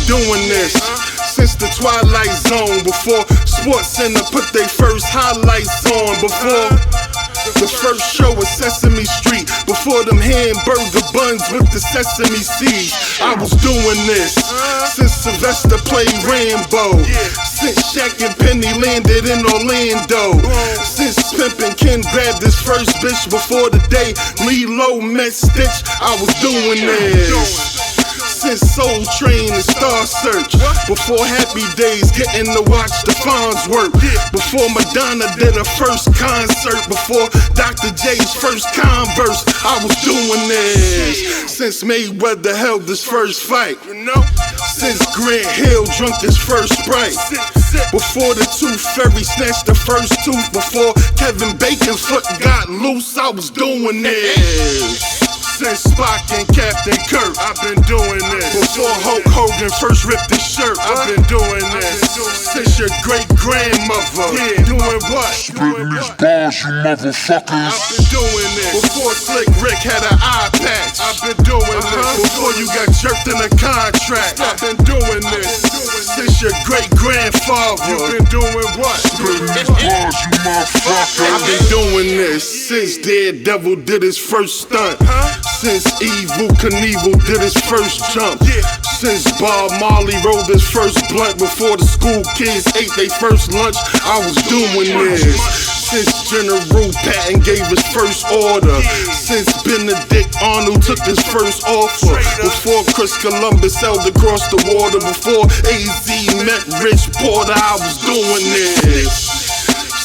doing this since the Twilight Zone. Before Sports Center put their first highlights on. Before the first show was Sesame Street. Before them hamburger buns with the sesame seeds. I was doing this since Sylvester played Rambo. Since Shaq and Penny landed in Orlando. Since Pimpin' Ken grabbed his first bitch. Before the day Lilo met Stitch, I was doing this. Since Soul Train and Star Search. Before Happy Days, getting to watch the Fonz work. Before Madonna did her first concert. Before Dr. J's first Converse, I was doing this. Since Mayweather held his first fight. Since Grant Hill drunk his first Sprite. Before the Tooth Fairy snatched the first tooth. Before Kevin Bacon's foot got loose, I was doing this. Since Spock and Captain Kirk, I've been doing this. Before Hulk Hogan first ripped his shirt, I've been doing this. Since your great-grandmother, doing what? Spitting these bars, you motherfuckers. I've been doing this. Before Slick Rick had an eye patch, I've been doing this. Before you got jerked in a contract, I've been doing this. Since your great-grandfather, you've been doing what? Spitting these bars, you motherfuckers. I've been doing this since Daredevil did his first stunt. Since Evel Knievel did his first jump. Since Bob Marley rolled his first blunt. Before the school kids ate their first lunch, I was doing this. Since General Patton gave his first order. Since Benedict Arnold took his first offer. Before Chris Columbus sailed across the water. Before AZ met Rich Porter, I was doing this.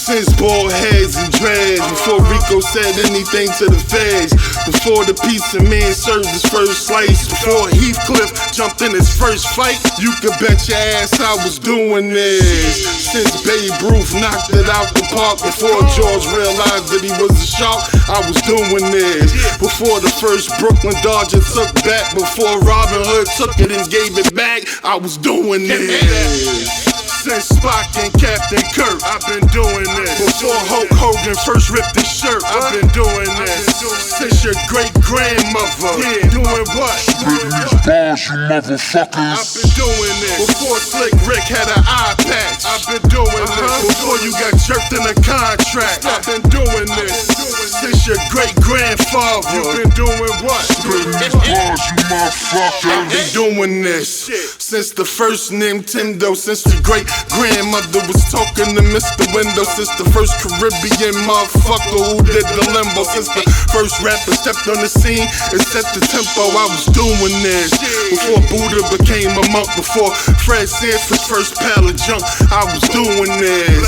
Since bald heads and dreads. Before Rico said anything to the feds. Before the pizza man served his first slice. Before Heathcliff jumped in his first fight. You could bet your ass I was doing this. Since Babe Ruth knocked it out the park. Before George realized that he was a shark, I was doing this. Before the first Brooklyn Dodger took back. Before Robin Hood took it and gave it back, I was doing this. Since Spock and Captain Kirk, I've been doing this. Before Hulk Hogan first ripped his shirt, I've been doing this. Since your great-grandmother, doing what? Spitting these bars, you motherfuckers. I've been doing this. Before Slick Rick had an eye patch, I've been doing this. Before you got jerked in a contract, I've been doing this. Since your great-grandfather, you've been doing what? Spitting these bars, you motherfuckers. I've been doing this since the first Nintendo. Since the great-grandmother was talking to Mr. Windows. Since the first Caribbean motherfucker who did the limbo. Since the first rapper stepped on the scene and set the tempo, I was doing this. Before Buddha became a monk. Before Fred Sanford's first pal of junk, I was doing this.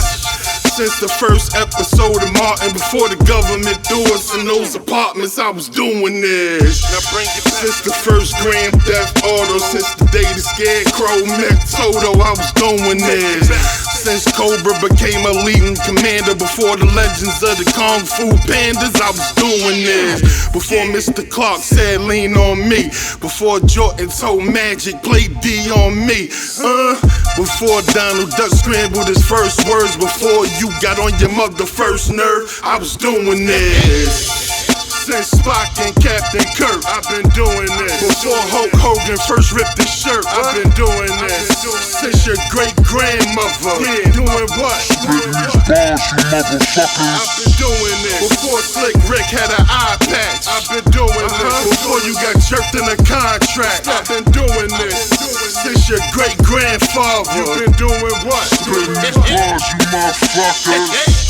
Since the first episode of Martin, before the government threw us in those apartments, I was doing this. Since the first Grand Theft Auto, since the day the Scarecrow met Toto, I was doing this. Since Cobra became a leading commander, before the legends of the Kung Fu Pandas, I was doing this. Before Mr. Clark said lean on me, before Jordan told Magic play D on me, before Donald Duck scrambled his first words, before you got on your mother first nerve, I was doing this. Since Spock and Captain Kirk, I've been doing this. Before Hulk Hogan first ripped his shirt, I've been doing this. Since your great-grandmother, doing what? Spitting these bars, you motherfuckers. I've been doing this. Before Slick Rick had an eye patch, I've been doing this. Before you got jerked in a contract, I've been doing this. Since your great-grandfather, you've been doing what? Spitting these bars, you motherfuckers.